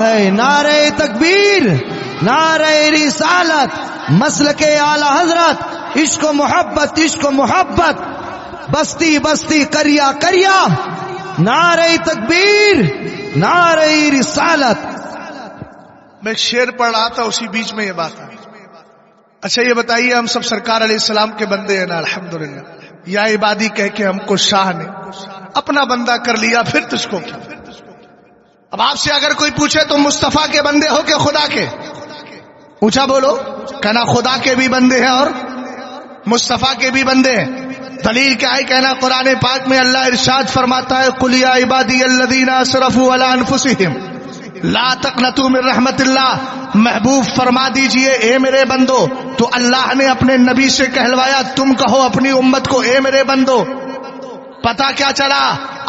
ہے نعرہ تکبیر، نعرہ رسالت، مسلک اعلی حضرت، عشق و محبت، عشق و محبت، بستی بستی کریا کریا، نعرہ تکبیر، نعرہ رسالت۔ میں ایک شعر پڑھ رہا تھا، اسی بیچ میں یہ بات ہے۔ اچھا یہ بتائیے، ہم سب سرکار علیہ السلام کے بندے ہیں نا؟ الحمدللہ۔ یا عبادی کہہ کے ہم کو شاہ نے اپنا بندہ کر لیا، پھر تجھ کو کیا؟ اب آپ سے اگر کوئی پوچھے تو مصطفیٰ کے بندے ہو کہ خدا کے؟ اونچا بولو، کہنا خدا کے بھی بندے ہیں اور مصطفیٰ کے بھی بندے ہیں۔ دلیل کیا ہے؟ کہنا قرآن پاک میں اللہ ارشاد فرماتا ہے، قل یا عبادی الذین اسرفوا علی انفسہم لا تقنطوا من رحمت اللہ۔ محبوب فرما دیجئے اے میرے بندو، تو اللہ نے اپنے نبی سے کہلوایا تم کہو اپنی امت کو اے میرے بندو۔ پتا کیا چلا؟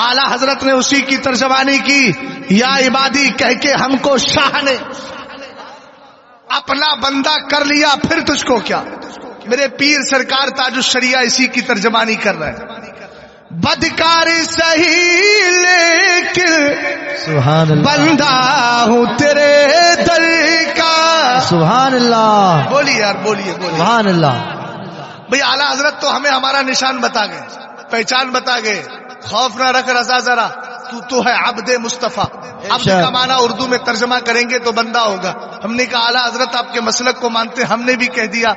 اعلی حضرت نے اسی کی ترجمانی کی، یا عبادی کہہ کے ہم کو شاہ نے اپنا بندہ کر لیا، پھر تجھ کو کیا؟ میرے پیر سرکار تاج الشریعہ اسی کی ترجمانی کر رہے ہیں۔ بدکار سہی لیکن سبحان اللہ، بندہ ہوں تیرے در کا۔ سبحان اللہ، بولیے یار، بولیے بولیے۔ سبحان اللہ۔ بھئی اعلیٰ حضرت تو ہمیں ہمارا نشان بتا گئے، پہچان بتا گئے۔ خوف نہ رکھ رضا ذرا، تو ہے عبد مصطفیٰ۔ عبد کا معنی اردو میں ترجمہ کریں گے تو بندہ ہوگا۔ ہم نے کہا اعلیٰ حضرت آپ کے مسلک کو مانتے، ہم نے بھی کہہ دیا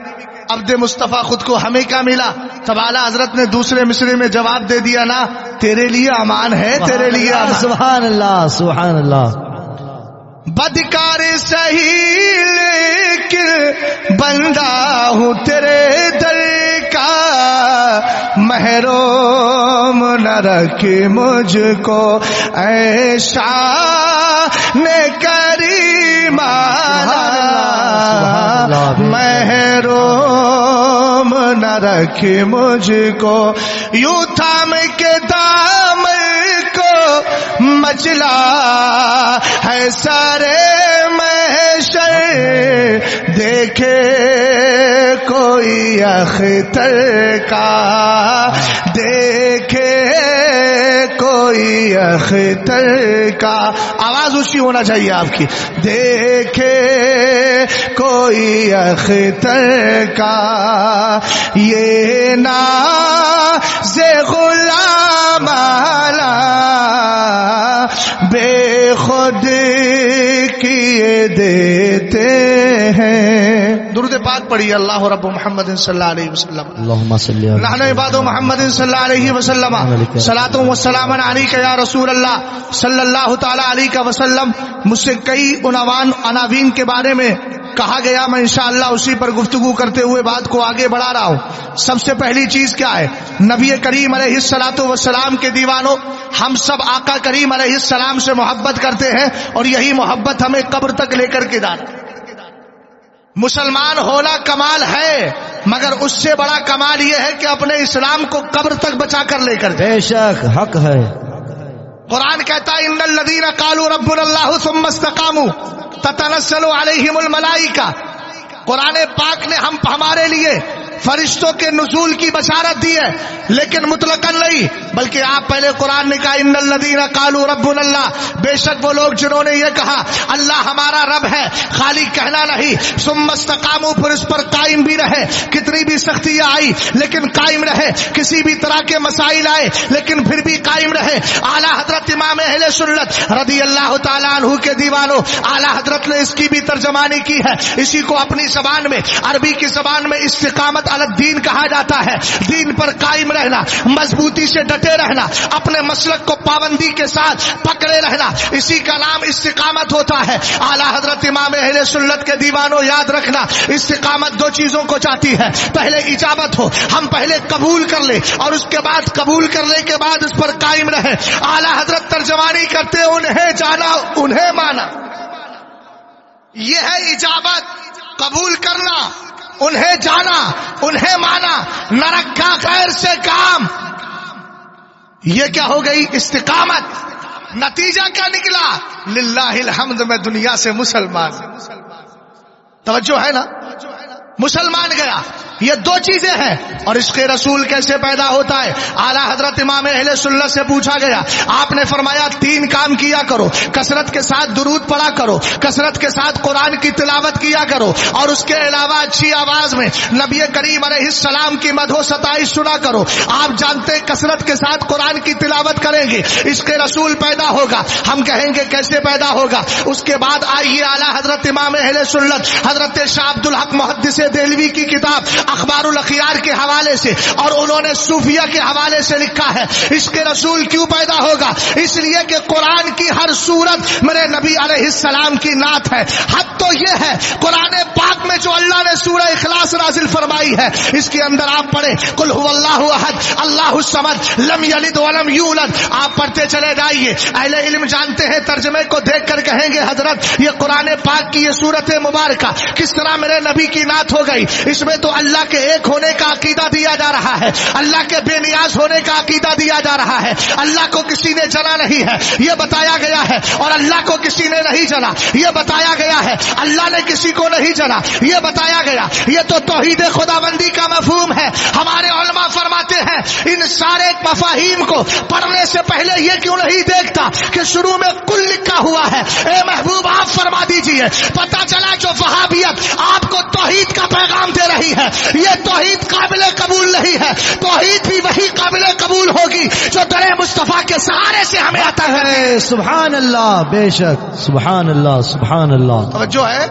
عبد مصطفیٰ خود کو، ہمیں کیا ملا؟ تب اعلیٰ حضرت نے دوسرے مصرے میں جواب دے دیا نا، تیرے لیے امان ہے، تیرے لیے امان۔ سبحان اللہ، سبحان اللہ۔ بدکار سہی لیکن بندہ ہوں تیرے در کا، محروم نہ رکھ مجھ کو اے شان کریمانہ، محروم نہ رکھ مجھ کو، یوں تھام کے دامن کو مچلا ہے سارے محشر، دیکھے کوئی اختر کا، دیکھے کوئی اختر کا۔ آواز اونچی ہونا چاہیے آپ کی۔ دیکھے کوئی اختر کا، یہ ناز غلام آلا بے خود کیے دیتے ہیں۔ درود پاک پڑھیے، اللہ رب محمد صلی اللہ علیہ وسلم، اللہم صلی اللہ نحن عباد محمد صلی اللہ علیہ وسلم، صلاۃ و سلام علیک یا رسول اللہ صلی اللہ تعالی علیہ وسلم۔ مجھ سے کئی عناوین کے بارے میں کہا گیا، میں انشاءاللہ اسی پر گفتگو کرتے ہوئے بات کو آگے بڑھا رہا ہوں۔ سب سے پہلی چیز کیا ہے؟ نبی کریم علیہ الصلوۃ والسلام کے دیوانوں، ہم سب آقا کریم علیہ السلام سے محبت کرتے ہیں، اور یہی محبت ہمیں قبر تک لے کر کے جانا۔ مسلمان ہونا کمال ہے، مگر اس سے بڑا کمال یہ ہے کہ اپنے اسلام کو قبر تک بچا کر لے کر جائے۔ بے شک حق ہے۔ قرآن کہتا ہے ان الذین قالوا ربنا اللہ ثم استقاموا تتنزل علیہم الملائکہ۔ قرآن پاک نے ہمارے لیے فرشتوں کے نزول کی بشارت دی ہے، لیکن مطلقاً نہیں، بلکہ آپ پہلے قرآن نے کہا ان الذین قالوا ربنا اللہ، بے شک وہ لوگ جنہوں نے یہ کہا اللہ ہمارا رب ہے، خالی کہنا نہیں، ثم استقاموا، پھر اس پر قائم بھی رہے، کتنی بھی سختیاں آئی لیکن قائم رہے، کسی بھی طرح کے مسائل آئے لیکن پھر بھی قائم رہے۔ اعلیٰ حضرت امام اہل سنت رضی اللہ تعالیٰ عنہ کے دیوانوں، اعلیٰ حضرت نے اس کی بھی ترجمانی کی ہے۔ اسی کو اپنی زبان میں، عربی کی زبان میں استقامت علی الدین کہا جاتا ہے۔ دین پر قائم رہنا، مضبوطی سے ڈٹے رہنا، اپنے مسلک کو پابندی کے ساتھ پکڑے رہنا، اسی کا نام استقامت ہوتا ہے۔ اعلیٰ حضرت امام اہل سنت کے دیوانوں، یاد رکھنا استقامت دو چیزوں کو چاہتی ہے، پہلے اجابت ہو، ہم پہلے قبول کر لیں، اور اس کے بعد قبول کرنے کے بعد اس پر قائم رہے۔ اعلیٰ حضرت ترجمانی کرتے انہیں جانا انہیں مانا، یہ ہے اجابت، قبول کرنا، انہیں جانا انہیں مانا، نہ رکھا غیر سے کام۔ یہ کیا ہو گئی؟ استقامت۔ نتیجہ کیا نکلا؟ للہ الحمد، میں دنیا سے مسلمان، توجہ ہے نا، مسلمان گیا۔ یہ دو چیزیں ہیں. اور عشق رسول کیسے پیدا ہوتا ہے؟ اعلیٰ حضرت امام اہل سنت سے پوچھا گیا. آپ نے فرمایا 3 کام کیا کرو. کثرت کے ساتھ درود پڑھا کرو, کثرت کے ساتھ قرآن کی تلاوت کیا کرو, اور اس کے علاوہ اچھی آواز میں نبی کریم علیہ السلام کی مدح و ستائش سنا کرو. آپ جانتے ہیں کثرت کے ساتھ قرآن کی تلاوت کریں گے عشق رسول پیدا ہوگا. ہم کہیں گے کیسے پیدا ہوگا؟ اس کے بعد آئیے اعلیٰ حضرت امام اہل سنت حضرت شاہ عبد الحق محدث دہلوی کی کتاب اخبار الاخیار کے حوالے سے, اور انہوں نے صوفیہ کے حوالے سے لکھا ہے عشق رسول کیوں پیدا ہوگا. اس لیے کہ قرآن کی ہر سورت میرے نبی علیہ السلام کی نعت ہے. حد تو یہ ہے قرآن پاک میں جو اللہ نے سورہ اخلاص نازل فرمائی ہے, اس کے اندر آپ پڑھیں قل هو اللہ احد اللہ الصمد لم یلد ولم یولد. آپ پڑھتے چلے جائیے. اہل علم جانتے ہیں, ترجمے کو دیکھ کر کہیں گے حضرت یہ قرآن پاک کی یہ سورت مبارکہ کس طرح میرے نبی کی نعت ہو گئی؟ اس میں تو اللہ کے ایک ہونے کا عقیدہ دیا جا رہا ہے, اللہ کے بے نیاز ہونے کا عقیدہ دیا جا رہا ہے, اللہ کو کسی نے جنا نہیں ہے یہ بتایا گیا ہے, اور اللہ کو کسی نے نہیں جنا یہ بتایا گیا ہے, اللہ نے کسی کو نہیں جنا یہ بتایا گیا. یہ تو توحید خداوندی کا مفہوم ہے. ہمارے علماء فرماتے ہیں ان سارے مفاہیم کو پڑھنے سے پہلے یہ کیوں نہیں دیکھتا کہ شروع میں کل لکھا ہوا ہے؟ اے محبوب آپ فرما دیجئے. پتہ چلا جو وہابیت آپ کو توحید کا پیغام دے رہی ہے یہ توحید قابل قبول نہیں ہے. توحید بھی وہی قابل قبول ہوگی جو در مصطفیٰ کے سہارے سے ہمیں عطا ہے. سبحان اللہ, بے شک, سبحان اللہ, سبحان اللہ. توجہ ہے,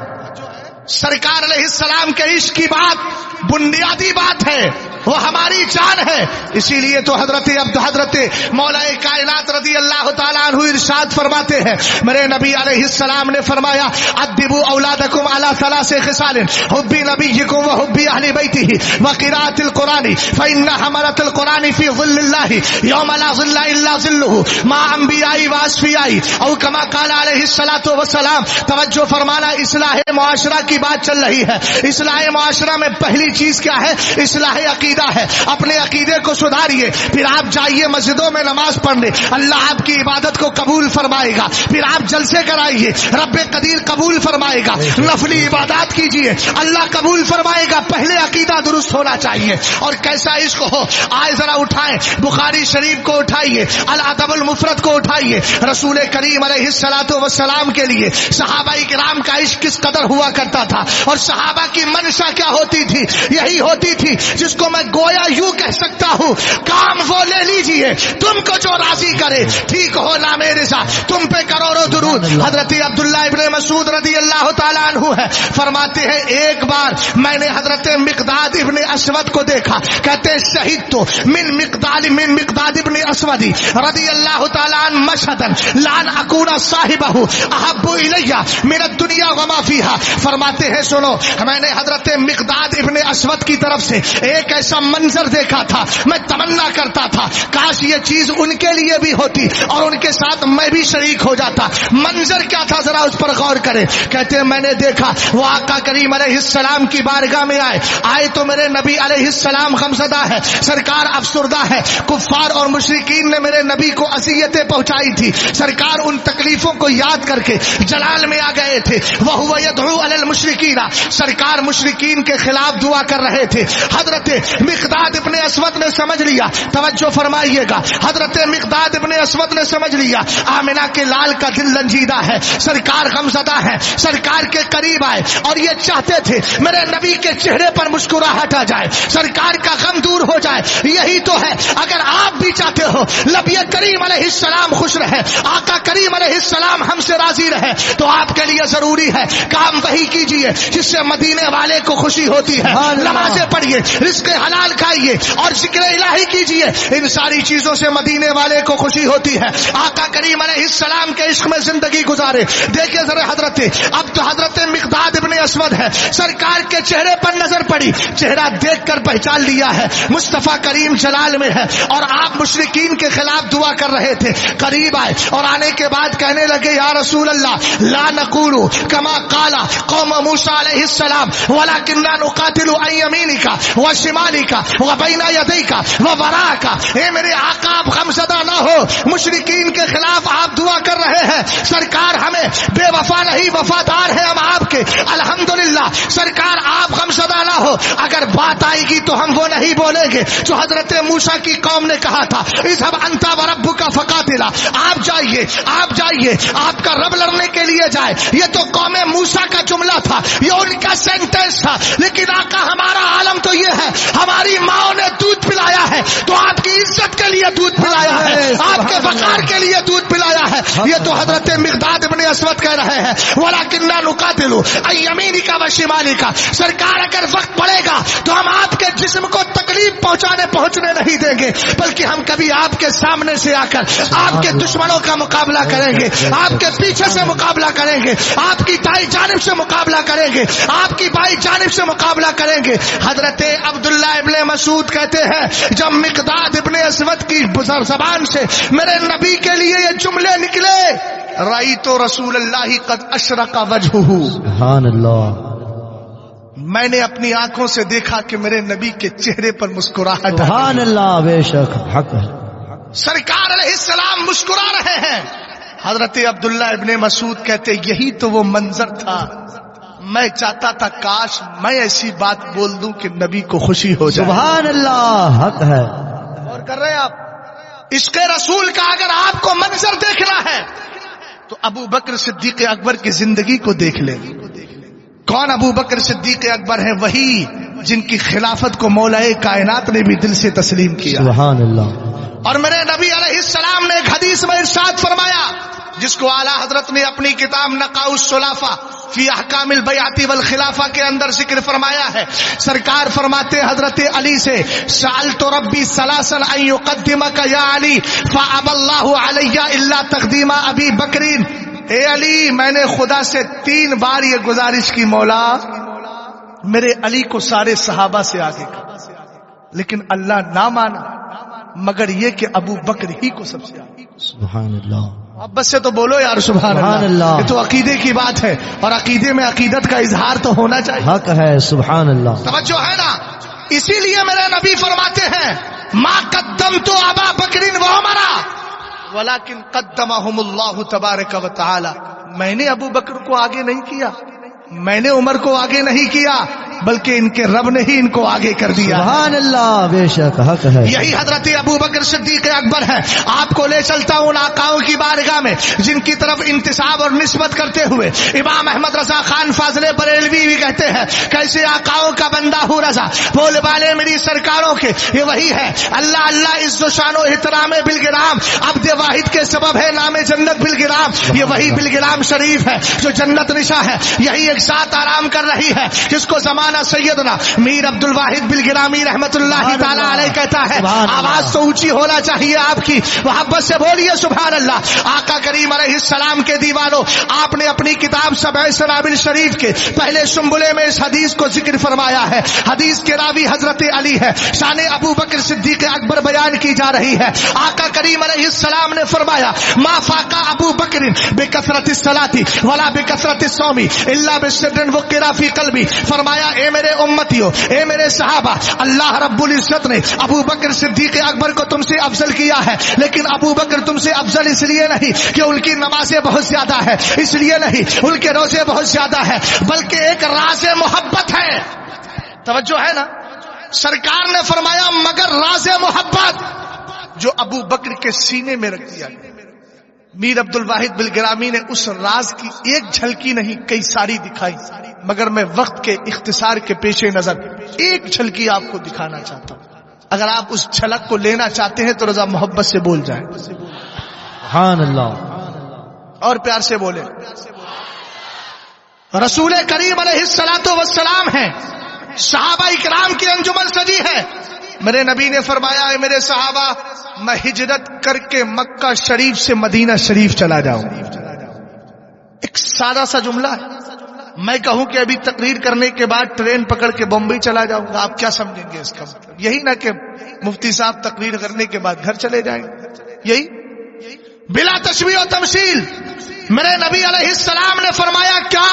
سرکار علیہ السلام کے عشق کی بات بنیادی بات ہے, وہ ہماری جان ہے. اسی لیے تو حضرت مولا کائنات رضی اللہ تعالیٰ عنہ ارشاد فرماتے ہیں میرے نبی علیہ السلام نے فرمایا ادبوا اولادکم علی 3 خصال حب نبیکم وحب اہل بیتہ وقراءۃ القرآن فإن حملۃ القرآن فی ظل اللہ یوم لا ظل الا ظلہ مع انبیاء واصفیاء او کما قال علیہ الصلوۃ والسلام. توجہ فرمانا, اصلاح معاشرہ کی بات چل رہی ہے. اصلاح معاشرہ میں پہلی چیز کیا ہے؟ اصلاح عقیدہ ہے. اپنے عقیدے کو سدھاریے, پھر آپ جائیے مسجدوں میں نماز پڑھنے, اللہ آپ کی عبادت کو قبول فرمائے گا. پھر آپ جلسے کرائیے, رب قدیر قبول فرمائے گا. نفلی عبادات کیجیے, اللہ قبول فرمائے گا. پہلے عقیدہ درست ہونا چاہیے. اور کیسا عشق ہو, آئے ذرا اٹھائیں بخاری شریف کو اٹھائیے, الادب المفرد کو اٹھائیے. رسول کریم علیہ الصلوۃ والسلام کے لیے صحابہ کرام کا عشق کس قدر ہوا کرتا تھا, اور صحابہ کی منشا کیا ہوتی تھی؟ یہی ہوتی تھی جس کو میں گویا یوں کہہ سکتا ہوں, کام وہ لے لیجئے تم کو جو راضی کرے, ٹھیک ہو نام رضا, تم پہ کروڑوں درود. حضرت عبداللہ ابن مسعود رضی اللہ تعالیٰ عنہ ہے, فرماتے ہیں ایک بار میں نے حضرت مقداد ابن اسود کو دیکھا, کہتے ہیں شہید تو من مقداد ابن اسود رضی اللہ تعالیٰ عنہ مشہدا لان اکون صاحبہ احب الی من الدنیا وما فیہا. فرماتے ہیں سنو, میں نے حضرت مقداد ابن اسود کی طرف سے ایک ایسا منظر دیکھا تھا, میں تمنا کرتا تھا کاش یہ چیز ان کے لیے بھی ہوتی اور ان کے ساتھ میں بھی شریک ہو جاتا. منظر کیا تھا ذرا اس پر غور کریں. کہتے ہیں میں نے دیکھا وہ آقا کریم علیہ السلام کی بارگاہ میں آئے تو میرے نبی علیہ السلام غمزدہ ہے, سرکار افسردہ ہے. کفار اور مشرکین نے میرے نبی کو اذیتیں پہنچائی تھی, سرکار ان تکلیفوں کو یاد کر کے جلال میں آ گئے تھے. وہو یدعو علی المشرکین, سرکار مشرکین کے خلاف دعا کر رہے تھے. حضرت مقداد ابن اسود نے سمجھ لیا, توجہ فرمائیے گا, حضرت مقداد ابن اسود نے سمجھ لیا آمنہ کے لال کا دل رنجیدہ ہے, سرکار غمزدہ ہے, سرکار کے قریب آئے اور یہ چاہتے تھے میرے نبی کے چہرے پر مسکراہٹ آ جائے, سرکار کا غم دور ہو جائے. یہی تو ہے, اگر آپ بھی چاہتے ہو نبی کریم علیہ السلام خوش رہے, آقا کریم علیہ السلام ہم سے راضی رہے, تو آپ کے لیے ضروری ہے کام وہی کیجئے جس سے مدینے والے کو خوشی ہوتی ہے. نمازیں پڑھیے, رزق حلال کھائیے اور ذکر الہی کیجئے, ان ساری چیزوں سے مدینے والے کو خوشی ہوتی ہے. آقا کریم علیہ السلام کے عشق میں زندگی گزارے. دیکھیں ذرا حضرت, اب تو حضرت مقداد ابن اسود ہے, سرکار کے چہرے پر نظر پڑی, چہرہ دیکھ کر پہچان لیا ہے مصطفیٰ کریم جلال میں ہے, اور آپ مشرکین کے خلاف دعا کر رہے تھے. قریب آئے اور آنے کے بعد کہنے لگے یا رسول اللہ لا نقول کما قال قوم موسیٰ علیہ السلام ولکننا نقاتل عن یمینک وشمالک وبین یدیک ووراءک. اے میرے آقا آپ غمزدہ نہ ہو, مشرکین کے خلاف آپ دعا کر رہے ہیں, سرکار ہمیں بے وفا نہیں وفادار ہے ہم آپ کے, کے الحمدللہ سرکار آپ غمزدہ نہ ہو، اگر بات آئے گی تو ہم وہ نہیں بولیں گے جو حضرت موسیٰ کی قوم نے کہا تھا اذهب انت وربک فقاتلا، آپ جائیے آپ کا رب لڑنے کے لیے جائے. یہ تو قوم موسیٰ کا جملہ تھا، یہ ان کا سینٹنس تھا. لیکن آقا ہمارا عالم تو یہ ہے، ہماری ماں نے دودھ پلایا ہے تو آپ کی عزت کے لیے دودھ پلایا ہے، آپ کے وقار کے لیے دودھ پلایا ہے. یہ تو حضرت مقداد ابن اسود کہہ رہے ہیں وَلَكِنَّا نُقَاتِلُ أَيَّمِينِكَ وَشِمَالِكَ. سرکار اگر وقت پڑے گا تو ہم آپ کے جسم کو تکلیف پہنچنے نہیں دیں گے، بلکہ ہم کبھی آپ کے سامنے سے آ کر آپ کے دشمنوں کا مقابلہ کریں گے، آپ کے پیچھے سے مقابلہ کریں گے، آپ کی دائیں جانب سے مقابلہ کریں گے، آپ کی بائیں جانب سے مقابلہ کریں گے. حضرت عبداللہ ابن مسعود کہتے ہیں جب مقداد ابن اسود کی زبان سے میرے نبی کے لیے یہ جملے نکلے رأیت رسول اللہ قد اشرق وجہہ، سبحان اللہ، میں نے اپنی آنکھوں سے دیکھا کہ میرے نبی کے چہرے پر مسکراہٹ. سبحان اللہ، بے شک حق ہے. سرکار علیہ السلام مسکرا رہے ہیں. حضرت عبداللہ ابن مسعود کہتے یہی تو وہ منظر تھا، میں چاہتا تھا کاش میں ایسی بات بول دوں کہ نبی کو خوشی ہو جائے. سبحان اللہ، حق ہے. اور کر رہے ہیں آپ عشق رسول کا اگر آپ کو منظر دیکھنا ہے تو ابو بکر صدیق اکبر کی زندگی کو دیکھ لیں. کون ابو بکر صدیق اکبر ہیں؟ وہی جن کی خلافت کو مولا کائنات نے بھی دل سے تسلیم کیا. سبحان اللہ. اور میرے نبی علیہ السلام نے ایک حدیث میں ارشاد فرمایا جس کو اعلیٰ حضرت نے اپنی کتاب نقاء الصلافہ فی احکام البیعۃ والخلافہ کے اندر ذکر فرمایا ہے. سرکار فرماتے حضرت علی سے سألت ربی ثلاثا ان یقدمک یا علی فابى اللہ علی الا تقدیم ابی بکرین. اے علی میں نے خدا سے 3 بار یہ گزارش کی مولا میرے علی کو سارے صحابہ سے آگے کر، لیکن اللہ نہ مانا مگر یہ کہ ابو بکر ہی کو سب سے آگے. سبحان اللہ. اب بس سے تو بولو یار سبحان اللہ. یہ تو عقیدے کی بات ہے اور عقیدے میں عقیدت کا اظہار تو ہونا چاہیے. حق ہے. سبحان اللہ. توجہ ہے نا. اسی لیے میرے نبی فرماتے ہیں ما قدمت ابا بکر و عمر ولكن قدمهم اللہ تبارک و تعالی. میں نے ابو بکر کو آگے نہیں کیا، میں نے عمر کو آگے نہیں کیا، بلکہ ان کے رب نے ہی ان کو آگے کر دیا. سبحان اللہ، بے شک حق ہے. یہی حضرت ابو بکر صدیق اکبر ہے. آپ کو لے چلتا ہوں ان آقاؤں کی بارگاہ میں جن کی طرف انتساب اور نسبت کرتے ہوئے امام احمد رضا خان فاضل بریلوی بھی کہتے ہیں کیسے آقاؤں کا بندہ ہوں رضا، بول بالے میری سرکاروں کے. یہ وہی ہے اللہ اللہ عز و شان و احترام بالگرام، عبد واحد کے سبب ہے نام جنت بالگرام. یہ وہی بالگرام شریف ہے جو جنت نشا ہے. یہی ایک ذات آرام کر رہی ہے جس کو زمانہ سیدنا میر عبد الواحد بالگرامی رحمت اللہ تعالی علیہ کہتا ہے. آواز تو اونچی ہونا چاہیے آپ کی، محبت سے بولیے سبحان اللہ. آقا کریم علیہ السلام کے دیوانوں، آپ نے اپنی کتاب سبع سنابل شریف کے پہلے شمبلے میں اس حدیث کو ذکر فرمایا ہے. حدیث کے راوی حضرت علی ہے، شان ابو بکر صدیق اکبر بیان کی جا رہی ہے. آقا کریم علیہ السلام نے فرمایا ما فاق ابو بکر بکثرت الصلاۃ ولا بکثرت الصوم الا بسر وقر فی قلبی. فرمایا اے میرے امتیوں، اے میرے صحابہ، اللہ رب العزت نے ابو بکر صدیق اکبر کو تم سے افضل کیا ہے، لیکن ابو بکر تم سے افضل اس لیے نہیں کہ ان کی نمازیں بہت زیادہ ہے، اس لیے نہیں ان کے روزے بہت زیادہ ہے، بلکہ ایک راز محبت ہے. توجہ ہے نا. سرکار نے فرمایا مگر راز محبت جو ابو بکر کے سینے میں رکھ دیا. میر عبد الواحد بالگرامی نے اس راز کی ایک جھلکی نہیں کئی ساری دکھائی، مگر میں وقت کے اختصار کے پیش نظر ایک جھلکی آپ کو دکھانا چاہتا ہوں. اگر آپ اس جھلک کو لینا چاہتے ہیں تو رضا محبت سے بول جائیں. سبحان اللہ. اور پیار سے بولے. رسول کریم علیہ الصلوۃ والسلام ہیں، صحابہ اکرام کی انجمن سجی ہے. میرے نبی نے فرمایا اے میرے صحابہ میں ہجرت کر کے مکہ شریف سے مدینہ شریف چلا جاؤں. ایک سادہ سا جملہ ہے. میں کہوں کہ ابھی تقریر کرنے کے بعد ٹرین پکڑ کے بمبئی چلا جاؤں گا، آپ کیا سمجھیں گے اس کا مطلب؟ یہی نہ کہ مفتی صاحب تقریر کرنے کے بعد گھر چلے جائیں گے. یہی بلا تشبیہ و تمثیل میرے نبی علیہ السلام نے فرمایا کیا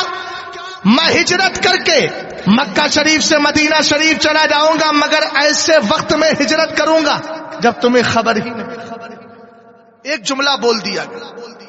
میں ہجرت کر کے مکہ شریف سے مدینہ شریف چلا جاؤں گا، مگر ایسے وقت میں ہجرت کروں گا جب تمہیں خبر ہی نہیں. ایک جملہ بول دیا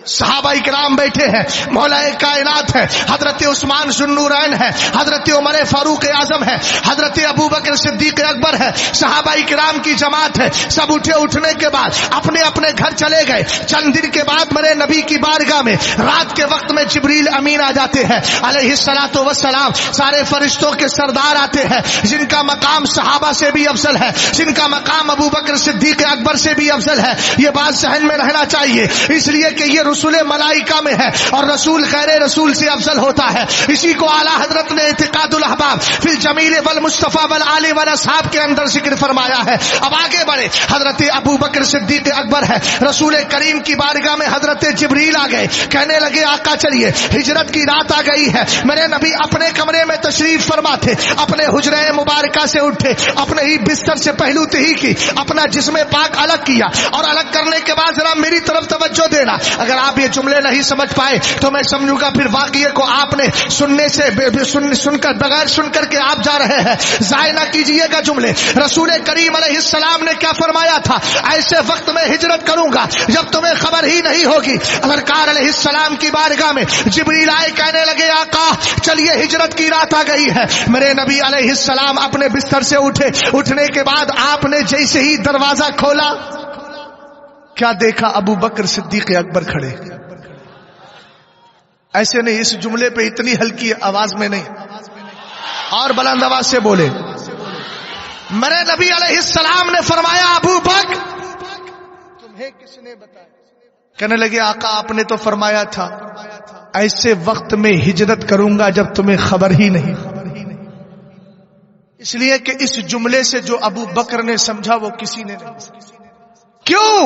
صحابہ کرام بیٹھے ہیں، مولا کائنات ہے، حضرت عثمان ذوالنورین ہے، حضرت عمر فاروق اعظم ہے، حضرت ابوبکر صدیق اکبر ہے، صحابہ کرام کی جماعت ہے. سب اٹھنے کے بعد اپنے اپنے گھر چلے گئے. چند دن کے بعد میرے نبی کی بارگاہ میں رات کے وقت میں جبریل امین آ جاتے ہیں علیہ الصلوۃ والسلام. سارے فرشتوں کے سردار آتے ہیں جن کا مقام صحابہ سے بھی افضل ہے، جن کا مقام ابوبکر صدیق اکبر سے بھی افضل ہے. یہ بات ذہن میں رہنا چاہیے، اس لیے کہ یہ رسول ملائکہ میں ہے اور رسول خیر رسول سے افضل ہوتا ہے. اسی کو اعلیٰ حضرت نے اعتقاد الاحباب فی الجمیل والمصطفیٰ والآل والاصحاب کے اندر ذکر فرمایا ہے. اب آگے بڑھے. حضرت ابوبکر صدیق اکبر ہے، رسول کریم کی بارگاہ میں حضرت جبریل آ گئے، کہنے لگے آقا چلیے ہجرت کی رات آ گئی ہے. میرے نبی اپنے کمرے میں تشریف فرما تھے، اپنے حجرے مبارکہ سے اٹھے، اپنے ہی بستر سے پہلو تہی کی، اپنا جسم پاک الگ کیا اور الگ کرنے کے بعد ذرا میری طرف توجہ دینا. اگر آپ یہ جملے نہیں سمجھ پائے تو میں سمجھوں گا پھر واقعے کو آپ نے سننے سے سن کر بغیر سن کر کے آپ جا رہے ہیں. ضائع نہ کیجئے گا جملے. رسول کریم علیہ السلام نے کیا فرمایا تھا؟ ایسے وقت میں ہجرت کروں گا جب تمہیں خبر ہی نہیں ہوگی. سرکار علیہ السلام کی بارگاہ میں جبریل آئے، کہنے لگے آقا چلیے ہجرت کی رات آ گئی ہے. میرے نبی علیہ السلام اپنے بستر سے اٹھے. اٹھنے کے بعد آپ نے جیسے ہی دروازہ کھولا کیا دیکھا؟ ابو بکر صدیق اکبر کھڑے. ایسے نہیں، اس جملے پہ اتنی ہلکی آواز میں نہیں، اور بلند آواز سے بولے. میرے نبی علیہ السلام نے فرمایا ابو بکر تمہیں کس نے بتایا؟ کہنے لگے آقا آپ نے تو فرمایا تھا ایسے وقت میں ہجرت کروں گا جب تمہیں خبر ہی نہیں. اس لیے کہ اس جملے سے جو ابو بکر نے سمجھا وہ کسی نے نہیں. کیوں؟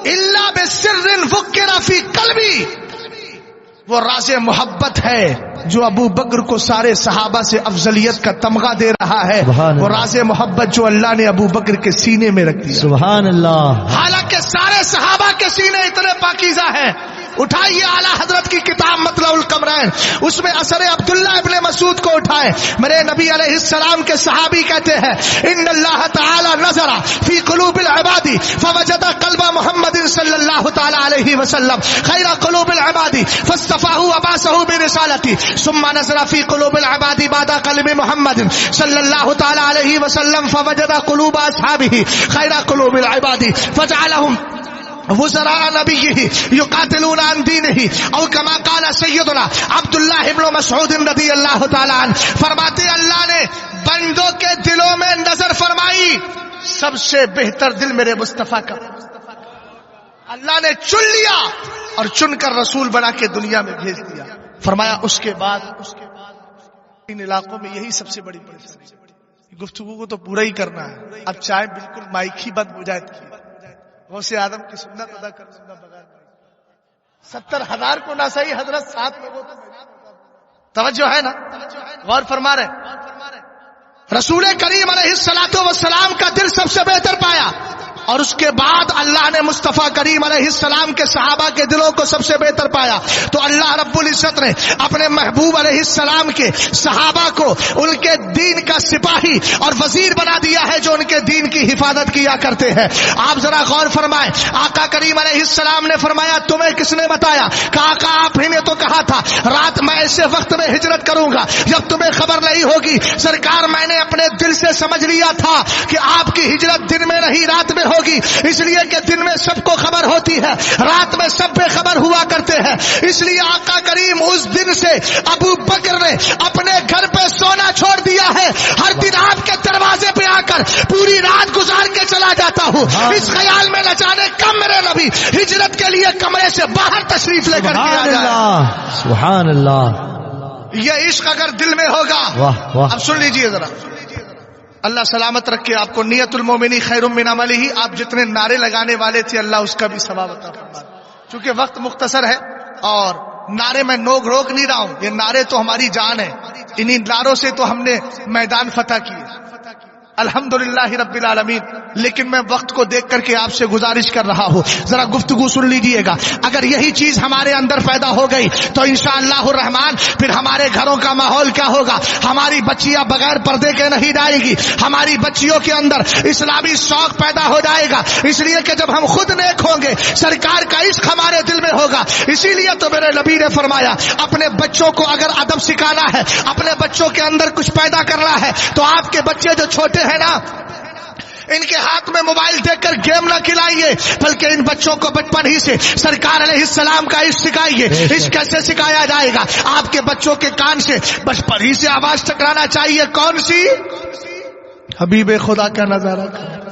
الا بسر فکر فی قلبی، وہ راز محبت ہے جو ابو بکر کو سارے صحابہ سے افضلیت کا تمغہ دے رہا ہے. وہ راز محبت جو اللہ نے ابو بکر کے سینے میں رکھ دیا. سبحان اللہ. حالانکہ سارے صحابہ کے سینے اتنے پاکیزہ ہیں. اٹھائیے اعلیٰ حضرت کی کتاب مطلع القمرین، اس میں اثر عبداللہ ابن مسعود کو اٹھائے. میرے نبی علیہ السلام کے صحابی کہتے ہیں ان اللہ تعالی نظر فی قلوب العباد فوجد قلب محمد صلی اللہ تعالی علیہ وسلم خیر قلوب العباد فاصطفاه وبعثه برسالتی ثم نظر فی قلوب العباد بعد قلب محمد صلی اللہ تعالی علیہ وسلم فوجد قلوب اصحابہ خیر قلوب العباد فجعلهم وزراء نبیہ یقاتلون عن دینہ او کما قال سیدنا عبداللہ ابن مسعود رضی اللہ تعالی عنہ. فرماتے اللہ نے بندوں کے دلوں میں نظر فرمائی، سب سے بہتر دل میرے مصطفیٰ کا اللہ نے چن لیا اور چن کر رسول بنا کے دنیا میں بھیج دیا. فرمایا اس کے بعد ان علاقوں میں یہی سب سے بڑی پریشانی. گفتگو کو تو پورا ہی کرنا ہے، اب چاہے بالکل مائک ہی بند ہو جائے. غوث آدم کی سنت ادا کر دوں گا بغیر 70,000 کو نہ صحیح حضرت 7 لوگوں کو توجہ ہے نا، غور فرما رہے. رسول کریم علیہ الصلوۃ والسلام کا دل سب سے بہتر پایا اور اس کے بعد اللہ نے مصطفیٰ کریم علیہ السلام کے صحابہ کے دلوں کو سب سے بہتر پایا. تو اللہ رب العزت نے اپنے محبوب علیہ السلام کے صحابہ کو ان کے دین کا سپاہی اور وزیر بنا دیا ہے جو ان کے دین کی حفاظت کیا کرتے ہیں. آپ ذرا غور فرمائیں، آقا کریم علیہ السلام نے فرمایا تمہیں کس نے بتایا؟ کہا آقا آپ ہی نے تو کہا تھا رات میں ایسے وقت میں ہجرت کروں گا جب تمہیں خبر نہیں ہوگی. سرکار میں نے اپنے دل سے سمجھ لیا تھا کہ آپ کی ہجرت دن میں نہیں رات میں ہوگی، اس لیے کہ دن میں سب کو خبر ہوتی ہے، رات میں سب بے خبر ہوا کرتے ہیں. اس لیے آقا کریم اس دن سے ابو بکر نے اپنے گھر پہ سونا چھوڑ دیا ہے. ہر دن آپ کے دروازے پہ آ کر پوری رات گزار کے چلا جاتا ہوں اس خیال میں نہ جانے کب میرے نبی ہجرت کے لیے کمرے سے باہر تشریف لے کر کے آ جائے. سبحان اللہ. یہ عشق اگر دل میں ہوگا، اب سن لیجئے ذرا، اللہ سلامت رکھے آپ کو. نیت المومنی خیر من عملہ، آپ جتنے نعرے لگانے والے تھے اللہ اس کا بھی ثواب عطا فرمائے. چونکہ وقت مختصر ہے اور نعرے میں نوک روک نہیں رہا ہوں، یہ نعرے تو ہماری جان ہے، انہی نعروں سے تو ہم نے میدان فتح کیے. الحمدللہ رب العالمین. لیکن میں وقت کو دیکھ کر کے آپ سے گزارش کر رہا ہوں، ذرا گفتگو سن لیجئے گا. اگر یہی چیز ہمارے اندر پیدا ہو گئی تو انشاءاللہ الرحمن پھر ہمارے گھروں کا ماحول کیا ہوگا؟ ہماری بچیاں بغیر پردے کے نہیں جائے گی، ہماری بچیوں کے اندر اسلامی شوق پیدا ہو جائے گا. اس لیے کہ جب ہم خود نیک ہوں گے سرکار کا عشق ہمارے دل میں ہوگا. اسی لیے تو میرے نبی نے فرمایا اپنے بچوں کو اگر ادب سکھانا ہے، اپنے بچوں کے اندر کچھ پیدا کرنا ہے تو آپ کے بچے جو چھوٹے ہیں نا، ان کے ہاتھ میں موبائل دے کر گیم نہ کھلائیے، بلکہ ان بچوں کو بچپن ہی سے سرکار علیہ السلام کا عشق سکھائیے. عشق کیسے سکھایا جائے گا؟ آپ کے بچوں کے کان سے بچپن ہی سے آواز ٹکرانا چاہیے. کون سی؟ حبیب خدا کا نظارہ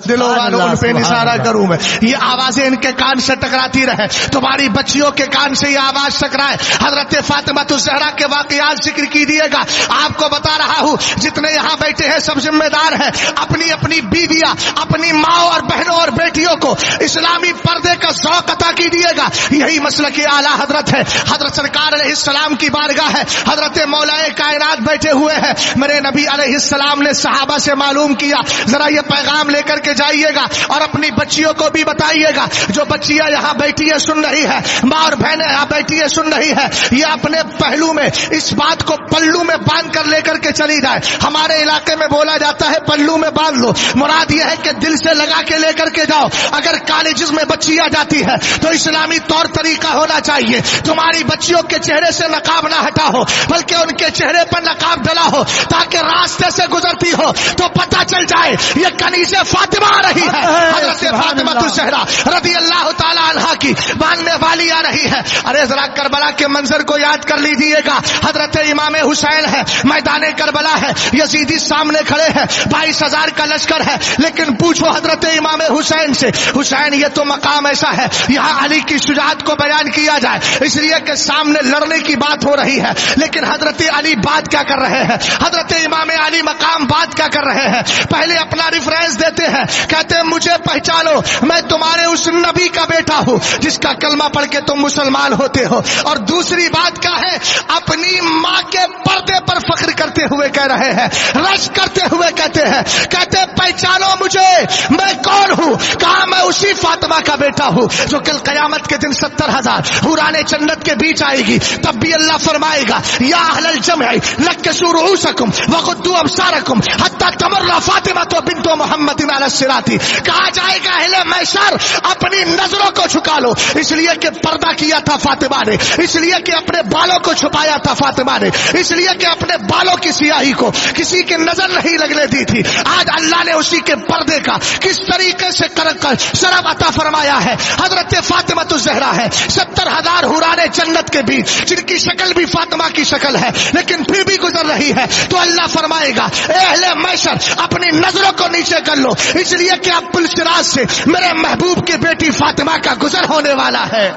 دلوں والوں ان پہ نثارہ کروں میں. یہ آوازیں ان کے کان سے ٹکراتی رہے، تمہاری بچیوں کے کان سے یہ آواز ٹکرائے. حضرت فاطمہ الزہرا کے واقعات ذکر کیجیے گا. آپ کو بتا رہا ہوں جتنے یہاں بیٹھے ہیں سب ذمہ دار ہیں. اپنی اپنی بیویاں، اپنی ماں اور بہنوں اور بیٹیوں کو اسلامی پردے کا ذوق عطا کیجیے گا. یہی مسلک اعلیٰ حضرت ہے. حضرت سرکار علیہ السلام کی بارگاہ ہے، حضرت مولا کائنات بیٹھے ہوئے ہیں. میرے نبی علیہ السلام نے صحابہ سے معلوم کیا، ذرا یہ پیغام لے کر کے جائیے گا اور اپنی بچیوں کو بھی بتائیے گا. جو بچیاں یہاں بیٹھی ہے سن رہی ہے، ماں اور بہنیں یہاں بیٹھی ہے سن رہی ہے، یہ اپنے پہلو میں اس بات کو پلو میں باندھ کر لے کر کے چلی جائے. ہمارے علاقے میں بولا جاتا ہے پلو میں باندھ لو، مراد یہ ہے کہ دل سے لگا کے لے کر کے جاؤ. اگر کالجز میں بچیاں جاتی ہے تو اسلامی طور طریقہ ہونا چاہیے. تمہاری بچیوں کے چہرے سے نقاب نہ ہٹا ہو، بلکہ ان کے چہرے پر نقاب ڈلا ہو، تاکہ راستے سے گزرتی ہو تو پتہ چل جائے یہ کنیز فاطمہ آ رہی ہے. حضرت فاطمہ الزہرا رضی اللہ تعالی عنہا کی ماننے والی آ رہی ہے. ارے ذرا کربلا کے منظر کو یاد کر لیجیے گا. حضرت امام حسین ہے، میدان کربلا ہے، یزیدی سامنے کھڑے ہیں، 22,000 کا لشکر ہے. لیکن پوچھو حضرت امام حسین سے، حسین یہ تو مقام ایسا ہے یہاں علی کی شجاعت کو بیان کیا جائے اس لیے کہ سامنے لڑنے کی بات ہو رہی ہے. لیکن حضرت علی بات کیا کر رہے ہیں؟ حضرت امام علی مقام بات کیا کر رہے ہیں؟ پہلے اپنا ریفرنس دیتے ہیں، کہتے ہیں مجھے پہچانو، میں تمہارے اس نبی کا بیٹا ہوں جس کا کلمہ پڑھ کے تم مسلمان ہوتے ہو. اور دوسری بات کیا ہے؟ اپنی ماں کے پردے پر فخر کرتے ہوئے کہہ رہے ہیں، رش کرتے ہوئے کہتے ہیں، کہتے پہچانو مجھے، میں کون ہوں؟ کہا میں اسی فاطمہ کا بیٹا ہوں جو کل قیامت کے دن 70,000 حوران جنت کے بیچ آئے گی. تب بھی اللہ فرمائے گا یا اہل الجمع نکسوا رؤوسکم وغضوا ابصارکم حتی تمر فاطمہ تو بنت محمد علی الصراط. کہا جائے گا اہل محشر اپنی نظروں کو جھکا لو، اس لیے کہ پردہ کیا تھا فاطمہ نے، اس لیے کہ اپنے بالوں کو چھپایا تھا فاطمہ نے، اس لیے کہ اپنے بالوں کی سیاہی کو کسی کی نظر نہیں لگنے دی تھی. آج اللہ نے اسی کے پردے کا کس طریقے سے شرف عطا فرمایا ہے. حضرت فاطمہ الزہرا ہے، 70,000 حوران جنت کے بیچ جن کی شکل بھی فاطمہ کی شکل ہے لیکن پھر بھی گزر رہی ہے. تو اللہ فرمائے گا اے اہل محشر اپنی نظروں کو نیچے کر لو، اس لیے کہ اب پلسراج سے میرے محبوب کی بیٹی فاطمہ کا گزر ہونے والا ہے.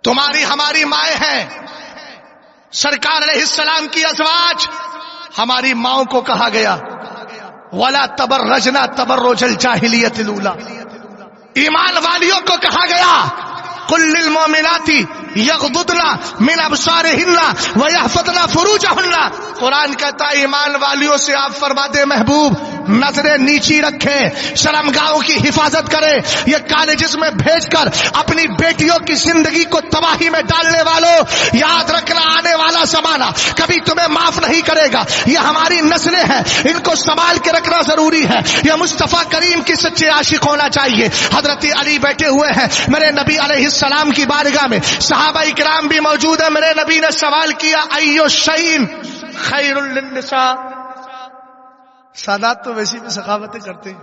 تمہاری ہماری مائیں ہیں، سرکار علیہ السلام کی ازواج. ہماری ماؤں کو کہا گیا وَلَا تَبَرَّجْنَا تَبَرُّجَ الْجَاهِلِيَّةِ الْأُولَىٰ. ایمان والیوں کو کہا گیا قُلْ لِلْمُؤْمِنَاتِ یغضضن من ابصارہن ویحفظن فروجہن. قرآن کہتا ہے ایمان والیوں سے آپ فرما دے محبوب نظریں نیچی رکھیں، شرمگاہوں کی حفاظت کریں. یہ کالجز میں بھیج کر اپنی بیٹیوں کی زندگی کو تباہی میں ڈالنے والوں، یاد رکھنا آنے والا زمانہ کبھی تمہیں معاف نہیں کرے گا. یہ ہماری نسلیں ہیں، ان کو سنبھال کے رکھنا ضروری ہے. یہ مصطفیٰ کریم کی سچے عاشق ہونا چاہیے. حضرت علی بیٹھے ہوئے ہیں میرے نبی علیہ السلام کی بارگاہ میں، صحابہ اکرام بھی موجود ہیں. میرے نبی نے سوال کیا ایو شیء خیر للنساء. سادات تو ویسی بھی سخاوتیں کرتے ہیں،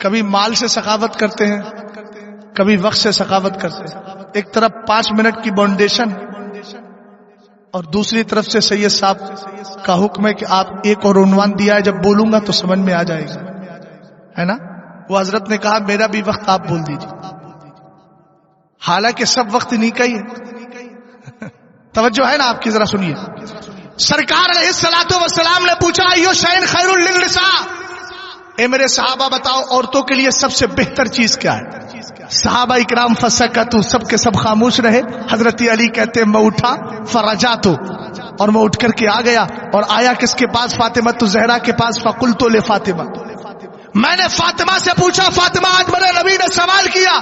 کبھی مال سے سخاوت کرتے ہیں، کبھی وقت سے سخاوت کرتے ہیں. ایک طرف 5 منٹ کی باؤنڈیشن اور دوسری طرف سے سید صاحب کا حکم ہے کہ آپ ایک اور عنوان دیا ہے، جب بولوں گا تو سمجھ میں آ جائے گا، ہے نا. وہ حضرت نے کہا میرا بھی وقت آپ بول دیجیے، حالانکہ سب وقت نہیں کا ہی ہے. توجہ ہے نا آپ کی؟ ذرا سنیے. سرکار علیہ الصلوۃ والسلام نے پوچھا ایو شیء خیر للنساء، اے میرے صحابہ بتاؤ عورتوں کے لیے سب سے بہتر چیز کیا ہے؟ صحابہ اکرام فسکتوا، سب کے سب خاموش رہے. حضرت علی کہتے میں اٹھا فرجعت، اور میں اٹھ کر کے آ گیا اور آیا کس کے پاس؟ فاطمہ الزہرا کے پاس. فقلت لفاطمہ، میں نے فاطمہ سے پوچھا فاطمہ آج میرے نبی نے سوال کیا.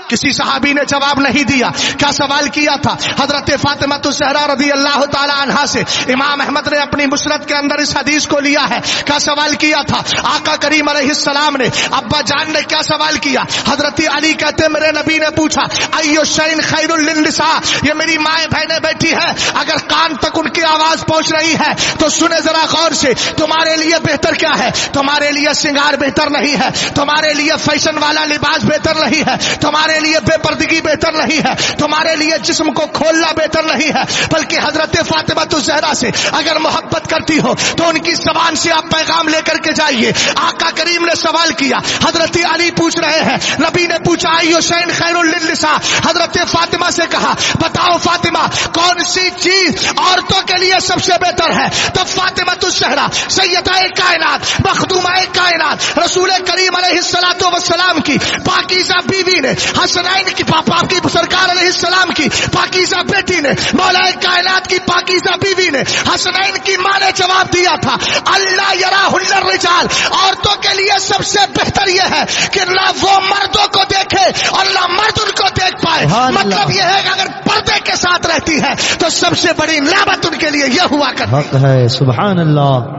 کسی صحابی نے جواب نہیں دیا. کیا سوال کیا تھا؟ حضرت فاطمہ الزہرا رضی اللہ تعالی عنہا سے امام احمد نے اپنی مسند کے اندر اس حدیث کو لیا ہے. کیا سوال کیا تھا؟ آقا کریم علیہ السلام نے، ابا جان نے کیا سوال کیا؟ حضرت علی کہتے میرے نبی نے پوچھا ایو شیء خیر للنساء، یہ میری مائیں بہنیں بیٹھی ہے، اگر کان تک ان کی آواز پہنچ رہی ہے تو سنے ذرا غور سے، تمہارے لیے بہتر کیا ہے؟ تمہارے لیے سنگار بہتر نہیں ہے، تمہارے لیے فیشن والا لباس بہتر نہیں ہے، تمہارے لیے بے پردگی بہتر نہیں ہے، تمہارے لیے جسم کو کھولنا بہتر نہیں ہے، بلکہ حضرت فاطمہ الزہرا سے اگر محبت کرتی ہو تو ان کی زبان سے آپ پیغام لے کر کے جائیے. آقا کریم نے سوال کیا، حضرت علی پوچھ رہے ہیں، نبی نے پوچھا ایو شیء خیر للنساء، حضرت فاطمہ سے کہا بتاؤ فاطمہ کون سی چیز عورتوں کے لیے سب سے بہتر ہے؟ تب فاطمہ الزہرا سیدہ کائنات، مخدومہ کائنات، رسول کریم علیہ السلام کی پاکیزہ بیوی نے، حسنین کی پاپا کی سرکار علیہ السلام کی پاکیزہ بیٹی نے، مولا کائنات کی پاکیزہ بیوی نے، حسنین کی ماں نے جواب دیا تھا اللہ یراہن الرجال، عورتوں کے لیے سب سے بہتر یہ ہے کہ نہ وہ مردوں کو دیکھے اور نہ مرد ان کو دیکھ پائے. مطلب یہ ہے کہ اگر پردے کے ساتھ رہتی ہے تو سب سے بڑی نعمت ان کے لیے یہ ہوا کرتی ہے. سبحان اللہ.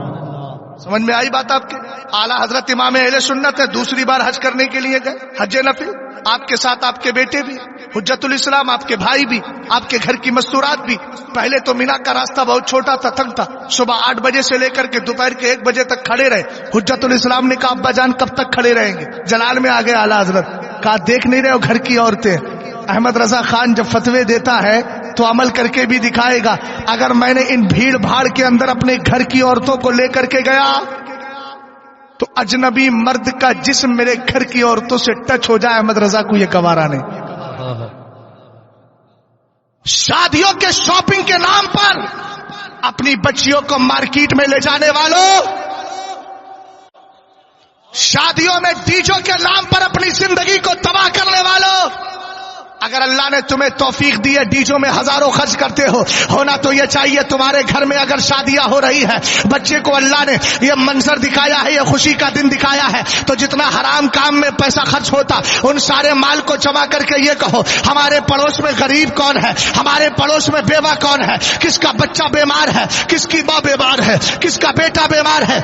سمجھ میں آئی بات آپ کے؟ اعلیٰ حضرت امام اہل سنت ہے، دوسری بار حج کرنے کے لیے گئے، حج نفل. آپ کے ساتھ آپ کے بیٹے بھی، حجت الاسلام آپ کے بھائی بھی، آپ کے گھر کی مستورات بھی. پہلے تو مینا کا راستہ بہت چھوٹا تھا، تنگ تھا. صبح 8 بجے سے لے کر کے دوپہر کے 1 بجے تک کھڑے رہے. حجت الاسلام نے کہا ابا جان کب تک کھڑے رہیں گے؟ جلال میں آگے اعلیٰ حضرت کہا دیکھ نہیں رہے ہو گھر کی عورتیں. احمد رضا خان جب فتوے دیتا ہے تو عمل کر کے بھی دکھائے گا. اگر میں نے ان بھیڑ بھاڑ کے اندر اپنے گھر کی عورتوں کو لے کر کے گیا تو اجنبی مرد کا جسم میرے گھر کی عورتوں سے ٹچ ہو جائے، احمد رضا کو یہ گوارا نہیں. شادیوں کے شاپنگ کے نام پر اپنی بچیوں کو مارکیٹ میں لے جانے والوں، شادیوں میں ڈیجوں کے نام پر اپنی زندگی کو تباہ کرنے والوں، اگر اللہ نے تمہیں توفیق دی ہے ڈیجوں میں ہزاروں خرچ کرتے ہو، ہونا تو یہ چاہیے تمہارے گھر میں اگر شادیاں ہو رہی ہے، بچے کو اللہ نے یہ منظر دکھایا ہے، یہ خوشی کا دن دکھایا ہے، تو جتنا حرام کام میں پیسہ خرچ ہوتا ان سارے مال کو جمع کر کے یہ کہو ہمارے پڑوس میں غریب کون ہے، ہمارے پڑوس میں بیوہ کون ہے، کس کا بچہ بیمار ہے، کس کی ماں بیمار ہے، کس کا بیٹا بیمار ہے،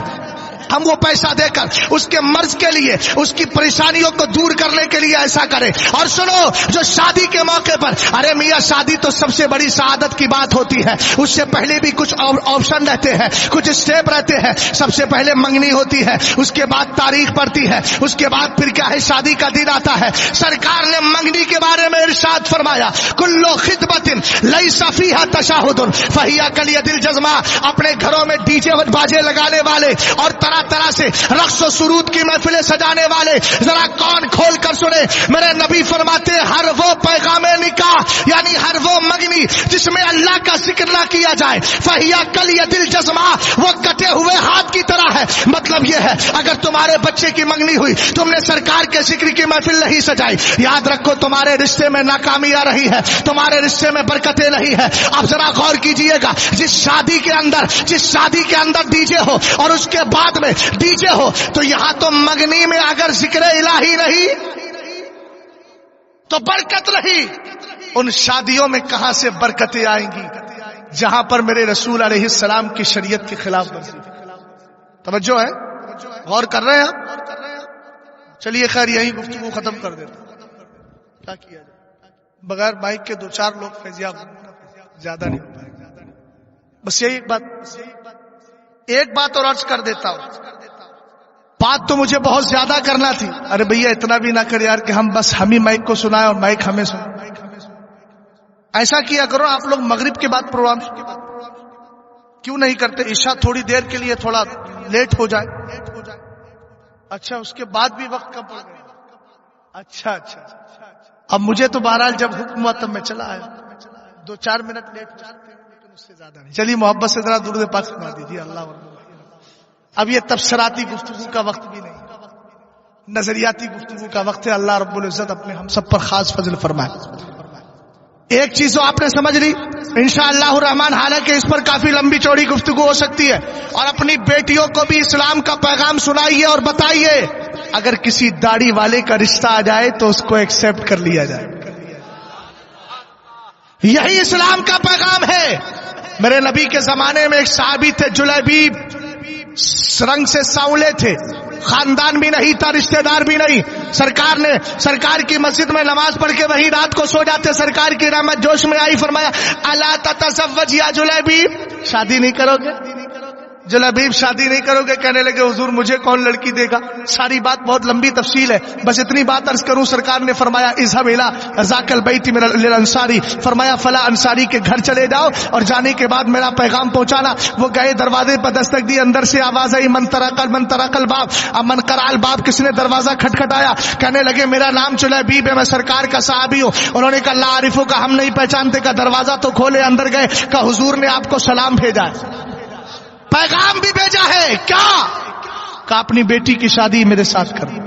ہم وہ پیسہ دے کر اس کے مرض کے لیے، اس کی پریشانیوں کو دور کرنے کے لیے ایسا کریں. اور سنو، جو شادی کے موقع پر، ارے میاں شادی تو سب سے بڑی سعادت کی بات ہوتی ہے، اس سے پہلے بھی کچھ آپشن رہتے ہیں، کچھ اسٹیپ رہتے ہیں. سب سے پہلے منگنی ہوتی ہے، اس کے بعد تاریخ پڑتی ہے، اس کے بعد پھر کیا ہے شادی کا دن آتا ہے. سرکار نے منگنی کے بارے میں ارشاد فرمایا کلو خطبت لیس فیہا تشاہد فہی کالید الجزماء، اپنے گھروں میں ڈی جے باجے لگانے والے اور طرح سے رقص و سرود کی محفلیں سجانے والے ذرا کان کھول کر سنے، میرے نبی فرماتے ہر وہ پیغام نکاح یعنی ہر وہ منگنی جس میں اللہ کا ذکر نہ کیا جائے فہی کالید الجزماء، وہ کٹے ہوئے ہاتھ کی طرح ہے. مطلب یہ ہے اگر تمہارے بچے کی منگنی ہوئی، تم نے سرکار کے ذکر کی محفل نہیں سجائی، یاد رکھو تمہارے رشتے میں ناکامی آ رہی ہے، تمہارے رشتے میں برکتیں نہیں ہے. اب ذرا غور کیجئے گا، جس شادی کے اندر ڈی جے ہو اور اس کے بعد میں ڈی جے ہو تو یہاں تو منگنی میں اگر ذکر الہی نہیں تو برکت نہیں. ان شادیوں میں کہاں سے برکتیں آئیں گی جہاں پر میرے رسول علیہ السلام کی شریعت کے خلاف ورزی. توجہ ہے؟ غور کر رہے ہیں آپ؟ چلیے خیر یہی گفتگو ختم کر دیتے ہیں. کیا کیا جائے؟ بغیر مائک کے 2-4 لوگ فیضیاب زیادہ نہیں ہو پائے. بس یہی ایک بات اور عرض کر دیتا ہوں. بات تو مجھے بہت زیادہ کرنا تھی. ارے بھیا اتنا بھی نہ کر یار کہ ہم بس ہم ہی مائک کو سنائیں اور مائک ہمیں سنائیں. ایسا کیا کرو آپ لوگ مغرب کے بعد پروگرام کیوں نہیں کرتے؟ عشاء تھوڑی دیر کے لیے تھوڑا لیٹ ہو جائے. اچھا اس کے بعد بھی وقت کم پڑ گیا. اچھا اب مجھے تو بہرحال جب حکم ہوا تب میں چلا آیا. 2-4 منٹ لیٹ ہو جاتے لیکن اس سے زیادہ نہیں. چلیے محبت سے ذرا درود پاک سنا دیجیے. اللہ. اب یہ تبصراتی گفتگو کا وقت بھی نہیں، نظریاتی گفتگو کا وقت ہے. اللہ رب العزت اپنے ہم سب پر خاص فضل فرمائے. ایک چیز تو آپ نے سمجھ لی انشاءاللہ الرحمن، حالانکہ اس پر کافی لمبی چوڑی گفتگو ہو سکتی ہے، اور اپنی بیٹیوں کو بھی اسلام کا پیغام سنائیے اور بتائیے اگر کسی داڑھی والے کا رشتہ آ جائے تو اس کو ایکسپٹ کر لیا جائے. یہی اسلام کا پیغام ہے. میرے نبی کے زمانے میں ایک صحابی تھے جلیبیب، رنگ سے سانولے تھے، خاندان بھی نہیں تھا، رشتہ دار بھی نہیں. سرکار کی مسجد میں نماز پڑھ کے وہی رات کو سو جاتے. سرکار کی رحمت جوش میں آئی، فرمایا الا تتزوج یا جلیبیب، شادی نہیں کرو گے؟ جلیبیب شادی نہیں کرو گے؟ کہنے لگے حضور مجھے کون لڑکی دے گا؟ ساری بات بہت لمبی تفصیل ہے، بس اتنی بات عرض کروں. سرکار نے فرمایا اذهب الى ذاك البيت من الانصاری، فرمایا فلاں انصاری کے گھر چلے جاؤ اور جانے کے بعد میرا پیغام پہنچانا. وہ گئے، دروازے پر دستک دی، اندر سے آواز آئی من طرق الباب. اب من قرع الباب، کس نے دروازہ کھٹکھٹایا؟ کہنے لگے میرا نام جلیبیب ہے، میں سرکار کا صحابی ہوں. انہوں نے کہا لا عارفو کا، ہم نہیں پہچانتے. کا دروازہ تو کھولے، اندر گئے، کہ حضور نے آپ کو سلام بھیجا ہے، پیغام بھی بھیجا ہے. کیا کہ اپنی بیٹی کی شادی میرے ساتھ کر.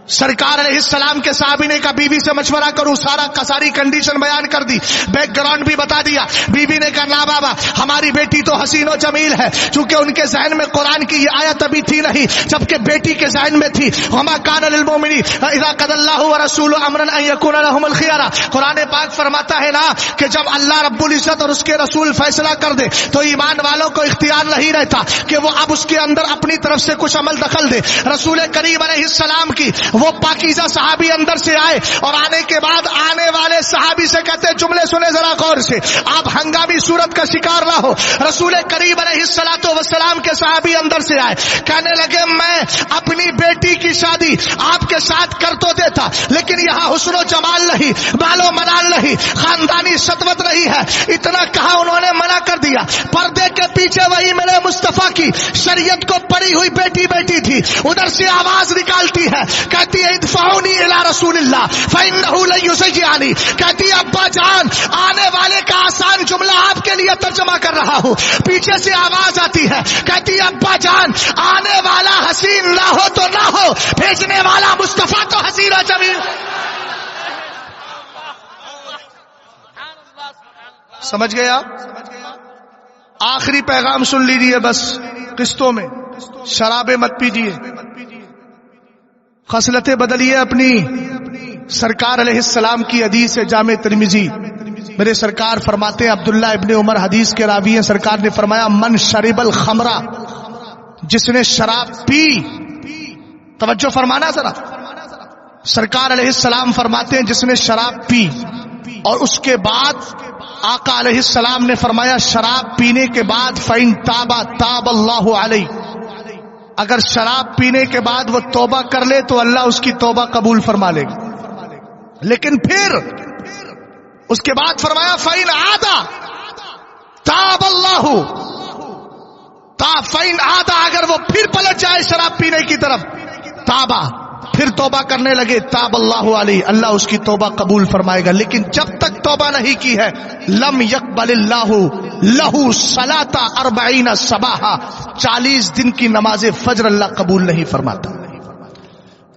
سرکار علیہ السلام کے صحابی نے کہا بیوی سے مشورہ کروں. ساری کنڈیشن بیان کر دی، بیک گراؤنڈ بھی بتا دیا. بیوی نے کہا نا بابا، ہماری بیٹی تو حسین و جمیل ہے. چونکہ ان کے ذہن میں قرآن کی یہ آیت ابھی تھی نہیں، جبکہ بیٹی کے ذہن میں تھی. وما کان للمؤمنین اذا قضى الله ورسوله امرا ان يكون لهم الخيار. قرآن پاک فرماتا ہے نا کہ جب اللہ رب العزت اور اس کے رسول فیصلہ کر دے تو ایمان والوں کو اختیار نہیں رہتا کہ وہ اب اس کے اندر اپنی طرف سے کچھ عمل دخل دے. رسول کریم علیہ السلام کی وہ پاکیزہ صحابی اندر سے آئے، اور آنے کے بعد آنے والے صحابی سے کہتے جملے سنے ذرا غور سے، آپ ہنگامی صورت کا شکار نہ ہو. رسول کریم علیہ الصلوۃ والسلام کے صحابی اندر سے آئے، کہنے لگے میں اپنی بیٹی کی شادی آپ کے ساتھ کر تو دیتا، لیکن یہاں حسن و جمال نہیں، مال و منال نہیں، خاندانی سطوت نہیں ہے. اتنا کہا انہوں نے منع کر دیا. پردے کے پیچھے وہی میرے مصطفیٰ کی شریعت کو پڑی ہوئی بیٹی بیٹھی تھی، ادھر سے آواز نکالتی ہے، کہتی ہے ادفعونی الی رسول اللہ فانہ لن یضیعنی. کہتی ہے ابا جان، آنے والے کا آسان جملہ آپ کے لیے ترجمہ کر رہا ہوں. پیچھے سے آواز آتی ہے، کہتی ہے ابا جان، آنے والا حسین نہ ہو تو نہ ہو، بھیجنے والا مصطفیٰ تو حسین و جمیل. سمجھ گئے آپ؟ آخری پیغام سن لیجیے بس قسطوں میں. شرابیں مت پیجیے، خصلتیں بدلیے اپنی. سرکار علیہ السلام کی حدیث ہے جامع ترمذی، میرے سرکار فرماتے ہیں، عبداللہ ابن عمر حدیث کے راوی ہیں، سرکار نے فرمایا من شرب الخمرہ، جس نے شراب پی. توجہ فرمانا ذرا. سرکار علیہ السلام فرماتے ہیں جس نے شراب پی، اور اس کے بعد آقا علیہ السلام نے فرمایا شراب پینے کے بعد فَإِن تَابَ تَابَ اللَّهُ عَلَيْهِ، اگر شراب پینے کے بعد وہ توبہ کر لے تو اللہ اس کی توبہ قبول فرما لے گا. لیکن پھر اس کے بعد فرمایا فَإِنْ عَادَ تَابَ اللَّهُ فَإِنْ عَادَ، اگر وہ پھر پلٹ جائے شراب پینے کی طرف، تابا، پھر توبہ کرنے لگے، تاب اللہ علیہ، اللہ اس کی توبہ قبول فرمائے گا. لیکن جب تک توبہ نہیں کی ہے، لم یقبل اللہ لہو صلاۃ 40 صباحا، 40 دن کی نماز فجر اللہ قبول نہیں فرماتا.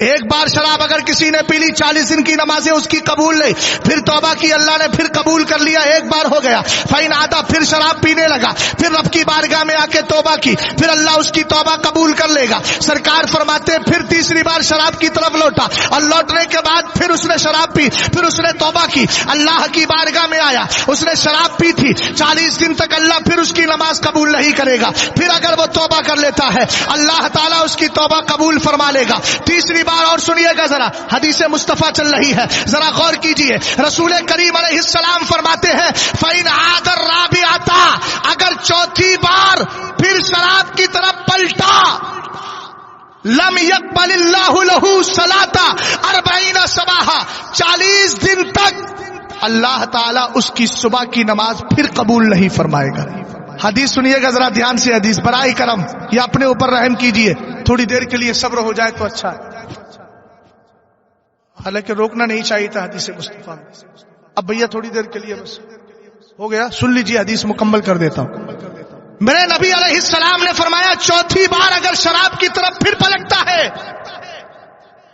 ایک بار شراب اگر کسی نے پی لی، 40 دن کی نمازیں اس کی قبول نہیں. پھر توبہ کی، اللہ نے پھر قبول کر لیا، ایک بار ہو گیا. فائن آتا، پھر شراب پینے لگا، پھر رب کی بارگاہ میں آ کے توبہ کی، پھر اللہ اس کی توبہ قبول کر لے گا. سرکار فرماتے ہیں پھر تیسری بار شراب کی طرف لوٹا، اور لوٹنے کے بعد پھر اس نے شراب پی، پھر اس نے توبہ کی، اللہ کی بارگاہ میں آیا، اس نے شراب پی تھی، 40 دن تک اللہ پھر اس کی نماز قبول نہیں کرے گا. پھر اگر وہ توبہ کر لیتا ہے، اللہ تعالیٰ اس کی توبہ قبول فرما لے گا. تیسری بار اور سنیے گا ذرا، حدیث مصطفیٰ چل رہی ہے، ذرا غور کیجئے. رسول کریم علیہ السلام فرماتے ہیں فَإِنْ عَادَ الرَّابِعَةَ، اگر چوتھی بار پھر شراب کی طرف پلٹا، لم يقبل اللہ لہ صلاۃ 40 صباحا، 40 دن تک اللہ تعالیٰ اس کی صبح کی نماز پھر قبول نہیں فرمائے گا. حدیث سنیے گا ذرا دھیان سے. حدیث برائے کرم یا اپنے اوپر رحم کیجئے، تھوڑی دیر کے لیے صبر ہو جائے تو اچھا ہے، حالانکہ روکنا نہیں چاہیے تھا حدیث مصطفیٰ. اب بھیا تھوڑی دیر کے لیے بس ہو گیا، سن لیجئے، حدیث مکمل کر دیتا ہوں. میرے نبی علیہ السلام نے فرمایا چوتھی بار اگر شراب کی طرف پھر پلٹتا ہے،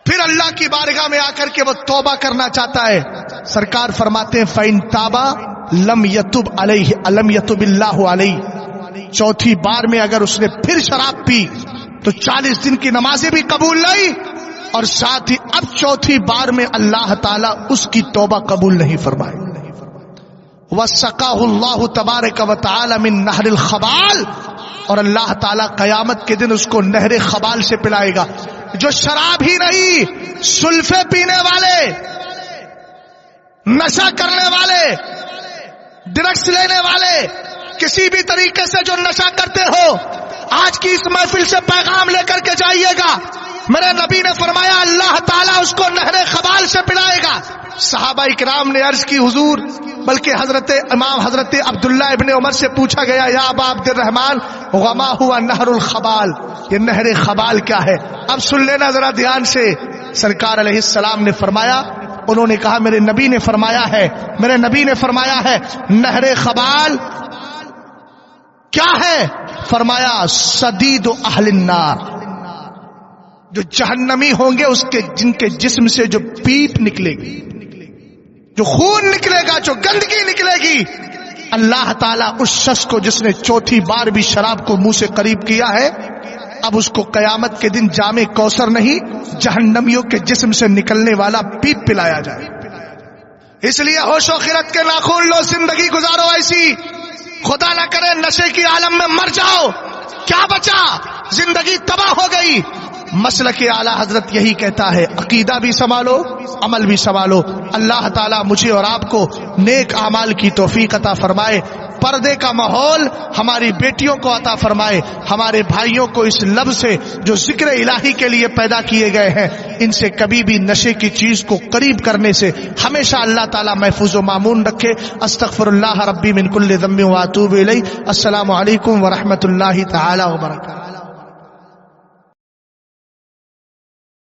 پھر اللہ کی بارگاہ میں آ کر کے وہ توبہ کرنا چاہتا ہے، سرکار فرماتے ہیں فَإِن تَابَ لَمْ يَتُبْ عَلَيْهِ أَلَمْ يَتُبِ اللَّهُ عَلَيْهِ، چوتھی بار میں اگر اس نے پھر شراب پی تو 40 دن کی نمازیں بھی قبول نہیں، اور ساتھ ہی اب چوتھی بار میں اللہ تعالیٰ اس کی توبہ قبول نہیں فرمائے۔ وَسَقَاهُ اللَّهُ تَبَارَكَ وَتَعَالَى مِن نَهْرِ الْخَبَالِ، اور اللہ تعالیٰ قیامت کے دن اس کو نہر خبال سے پلائے گا۔ جو شراب ہی نہیں، سلفے پینے والے، نشہ کرنے والے، ڈرگس لینے والے، کسی بھی طریقے سے جو نشہ کرتے ہو، آج کی اس محفل سے پیغام لے کر کے جائیے گا۔ میرے نبی نے فرمایا اللہ تعالیٰ اس کو نہر خبال سے پلائے گا۔ صحابہ اکرام نے عرض کی حضور، بلکہ حضرت عبداللہ ابن عمر سے پوچھا گیا یا ابا عبد الرحمن وما ہوا نہر الخبال، یہ نہر خبال کیا ہے؟ اب سن لینا ذرا دھیان سے۔ سرکار علیہ السلام نے فرمایا، انہوں نے کہا میرے نبی نے فرمایا ہے نہر خبال کیا ہے؟ فرمایا صدید اہل النار، جو جہنمی ہوں گے اس کے جن کے جسم سے جو پیپ نکلے گی، جو خون نکلے گا، جو گندگی نکلے گی، اللہ تعالیٰ اس شخص کو جس نے چوتھی بار بھی شراب کو منہ سے قریب کیا ہے، اب اس کو قیامت کے دن جام کوثر نہیں، جہنمیوں کے جسم سے نکلنے والا پیپ پلایا جائے۔ اس لیے ہوش و خرد کے ناخن لو، زندگی گزارو ایسی، خدا نہ کرے نشے کی عالم میں مر جاؤ، کیا بچا؟ زندگی تباہ ہو گئی۔ مسلک اعلی حضرت یہی کہتا ہے عقیدہ بھی سنبھالو، عمل بھی سنبھالو۔ اللہ تعالیٰ مجھے اور آپ کو نیک اعمال کی توفیق عطا فرمائے، پردے کا ماحول ہماری بیٹیوں کو عطا فرمائے، ہمارے بھائیوں کو اس لب سے جو ذکر الہی کے لیے پیدا کیے گئے ہیں ان سے کبھی بھی نشے کی چیز کو قریب کرنے سے ہمیشہ اللہ تعالیٰ محفوظ و مامون رکھے۔ استغفر اللہ ربی من کل ذنب واتوب الیہ۔ السلام علیکم ورحمۃ اللہ تعالی وبرکاتہ۔